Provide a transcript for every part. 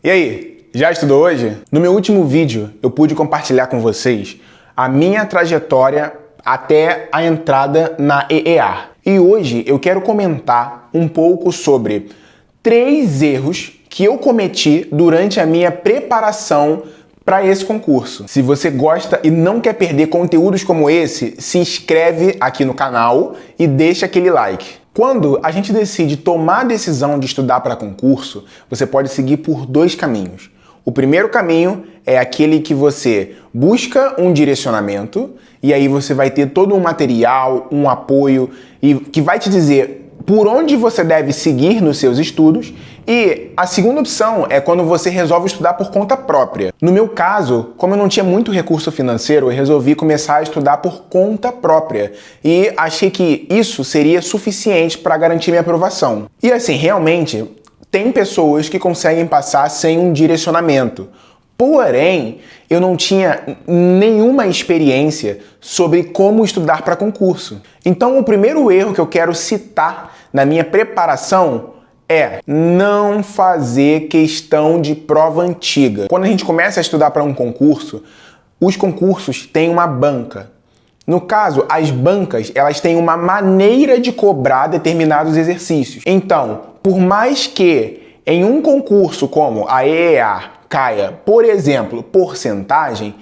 E aí, já estudou hoje? No meu último vídeo, eu pude compartilhar com vocês a minha trajetória até a entrada na EEA. E hoje eu quero comentar um pouco sobre 3 erros que eu cometi durante a minha preparação para esse concurso. Se você gosta e não quer perder conteúdos como esse, se inscreve aqui no canal e deixa aquele like. Quando a gente decide tomar a decisão de estudar para concurso, você pode seguir por 2 caminhos. O primeiro caminho é aquele que você busca um direcionamento e aí você vai ter todo um material, um apoio e que vai te dizer por onde você deve seguir nos seus estudos. E a segunda opção é quando você resolve estudar por conta própria. No meu caso, como eu não tinha muito recurso financeiro, eu resolvi começar a estudar por conta própria e achei que isso seria suficiente para garantir minha aprovação. E assim, realmente, tem pessoas que conseguem passar sem um direcionamento. Porém, eu não tinha nenhuma experiência sobre como estudar para concurso. Então, o primeiro erro que eu quero citar na minha preparação é não fazer questão de prova antiga. Quando a gente começa a estudar para um concurso, os concursos têm uma banca. No caso, as bancas, elas têm uma maneira de cobrar determinados exercícios. Então, por mais que em um concurso como a EEA caia, por exemplo, porcentagem,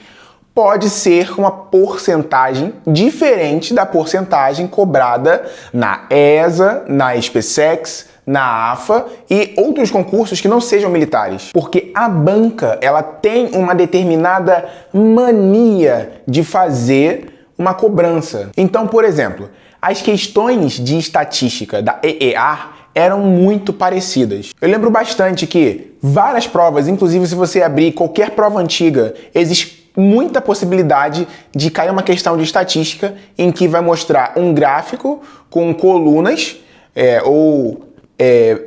pode ser uma porcentagem diferente da porcentagem cobrada na ESA, na SpaceX, na AFA e outros concursos que não sejam militares. Porque a banca, ela tem uma determinada mania de fazer uma cobrança. Então, por exemplo, as questões de estatística da EEA eram muito parecidas. Eu lembro bastante que várias provas, inclusive se você abrir qualquer prova antiga, existe muita possibilidade de cair uma questão de estatística em que vai mostrar um gráfico com colunas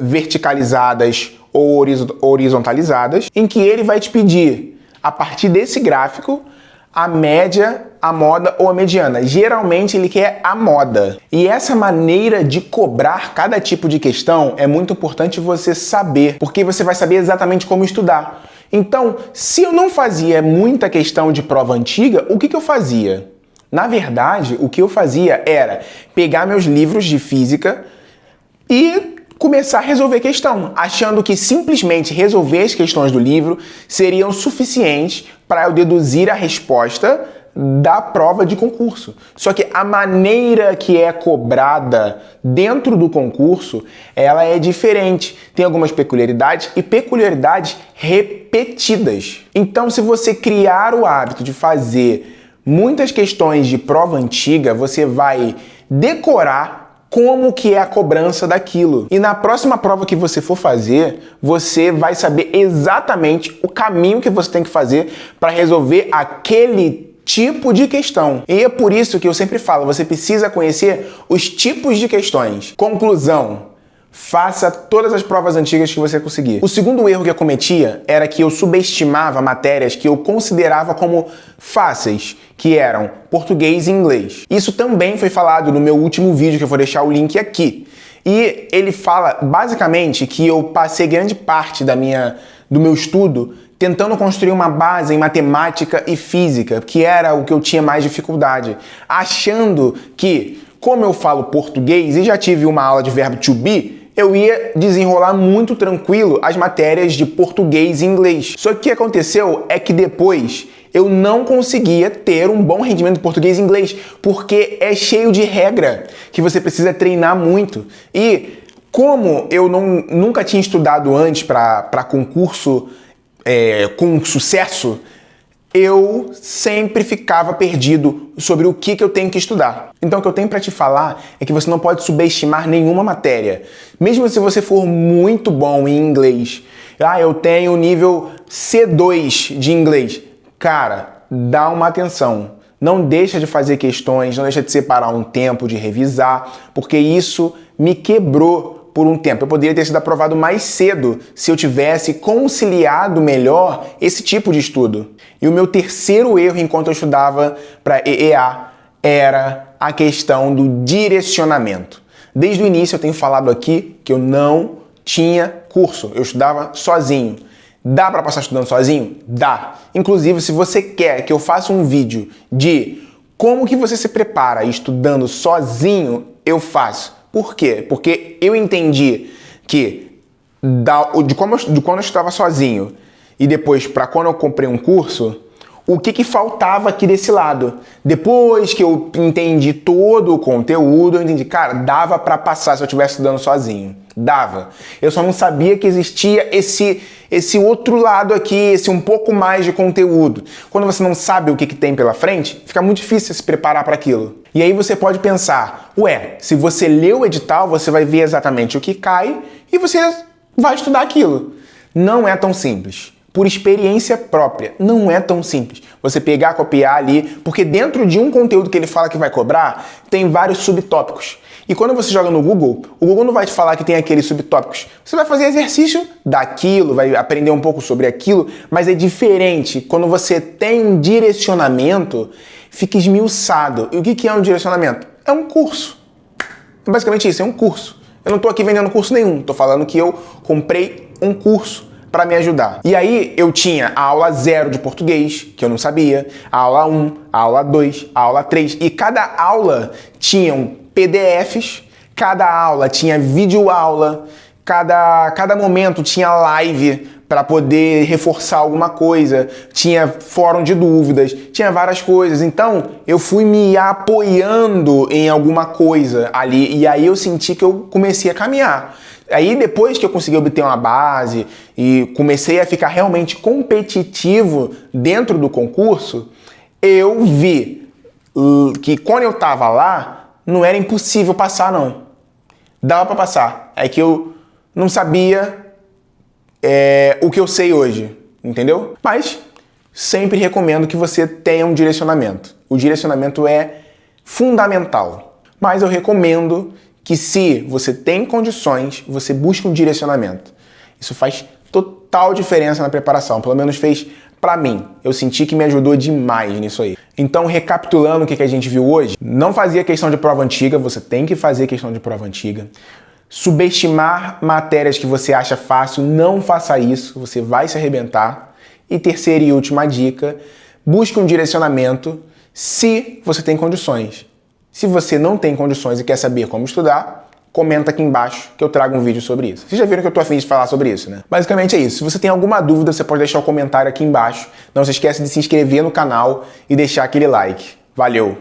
verticalizadas ou horizontalizadas, em que ele vai te pedir, a partir desse gráfico, a média, a moda ou a mediana. Geralmente ele quer a moda. E essa maneira de cobrar cada tipo de questão é muito importante você saber, porque você vai saber exatamente como estudar. Então, se eu não fazia muita questão de prova antiga, o que eu fazia? Na verdade, o que eu fazia era pegar meus livros de física e começar a resolver questão, achando que simplesmente resolver as questões do livro seriam suficientes para eu deduzir a resposta da prova de concurso. Só que a maneira que é cobrada dentro do concurso, ela é diferente. Tem algumas peculiaridades e peculiaridades repetidas. Então, se você criar o hábito de fazer muitas questões de prova antiga, você vai decorar como que é a cobrança daquilo. E na próxima prova que você for fazer, você vai saber exatamente o caminho que você tem que fazer para resolver aquele tipo de questão. E é por isso que eu sempre falo, você precisa conhecer os tipos de questões. Conclusão: faça todas as provas antigas que você conseguir. O segundo erro que eu cometia era que eu subestimava matérias que eu considerava como fáceis, que eram português e inglês. Isso também foi falado no meu último vídeo, que eu vou deixar o link aqui. E ele fala basicamente que eu passei grande parte do meu estudo tentando construir uma base em matemática e física, que era o que eu tinha mais dificuldade, achando que, como eu falo português e já tive uma aula de verbo to be, eu ia desenrolar muito tranquilo as matérias de português e inglês. Só que o que aconteceu é que depois eu não conseguia ter um bom rendimento em português e inglês, porque é cheio de regra que você precisa treinar muito. E como eu nunca tinha estudado antes para concurso com sucesso, eu sempre ficava perdido sobre o que eu tenho que estudar. Então o que eu tenho para te falar é que você não pode subestimar nenhuma matéria. Mesmo se você for muito bom em inglês, eu tenho nível C2 de inglês. Cara, dá uma atenção. Não deixa de fazer questões, não deixa de separar um tempo de revisar, porque isso me quebrou por um tempo. Eu poderia ter sido aprovado mais cedo se eu tivesse conciliado melhor esse tipo de estudo. E o meu terceiro erro enquanto eu estudava para EEA era a questão do direcionamento. Desde o início eu tenho falado aqui que eu não tinha curso, eu estudava sozinho. Dá para passar estudando sozinho? Dá. Inclusive, se você quer que eu faça um vídeo de como que você se prepara estudando sozinho, eu faço. Por quê? Porque eu entendi que de quando eu estava sozinho e depois para quando eu comprei um curso, o que faltava aqui desse lado. Depois que eu entendi todo o conteúdo, eu entendi, cara, dava para passar se eu estivesse estudando sozinho. Dava. Eu só não sabia que existia esse outro lado aqui, esse um pouco mais de conteúdo. Quando você não sabe o que tem pela frente, fica muito difícil se preparar para aquilo. E aí você pode pensar, ué, se você lê o edital, você vai ver exatamente o que cai e você vai estudar aquilo. Não é tão simples. Por experiência própria, não é tão simples. Você pegar, copiar ali, porque dentro de um conteúdo que ele fala que vai cobrar, tem vários subtópicos. E quando você joga no Google, o Google não vai te falar que tem aqueles subtópicos. Você vai fazer exercício daquilo, vai aprender um pouco sobre aquilo, mas é diferente. Quando você tem um direcionamento, fica esmiuçado. E o que é um direcionamento? É um curso. É basicamente isso, é um curso. Eu não estou aqui vendendo curso nenhum, estou falando que eu comprei um curso para me ajudar. E aí eu tinha a aula 0 de português, que eu não sabia, a aula 1, a aula 2, a aula 3, e cada aula tinham PDFs, cada aula tinha videoaula, cada momento tinha live para poder reforçar alguma coisa, tinha fórum de dúvidas, tinha várias coisas. Então, eu fui me apoiando em alguma coisa ali e aí eu senti que eu comecei a caminhar. Aí depois que eu consegui obter uma base e comecei a ficar realmente competitivo dentro do concurso, eu vi que quando eu tava lá, não era impossível passar não. Dava para passar. É que eu não sabia o que eu sei hoje, entendeu? Mas sempre recomendo que você tenha um direcionamento. O direcionamento é fundamental. Mas eu recomendo que se você tem condições, você busque um direcionamento. Isso faz total diferença na preparação, pelo menos fez pra mim. Eu senti que me ajudou demais nisso aí. Então, recapitulando o que a gente viu hoje, não fazia questão de prova antiga, você tem que fazer questão de prova antiga. Subestimar matérias que você acha fácil, não faça isso, você vai se arrebentar. E terceira e última dica, busque um direcionamento se você tem condições. Se você não tem condições e quer saber como estudar, comenta aqui embaixo que eu trago um vídeo sobre isso. Vocês já viram que eu tô a fim de falar sobre isso, né? Basicamente é isso. Se você tem alguma dúvida, você pode deixar o comentário aqui embaixo. Não se esqueça de se inscrever no canal e deixar aquele like. Valeu!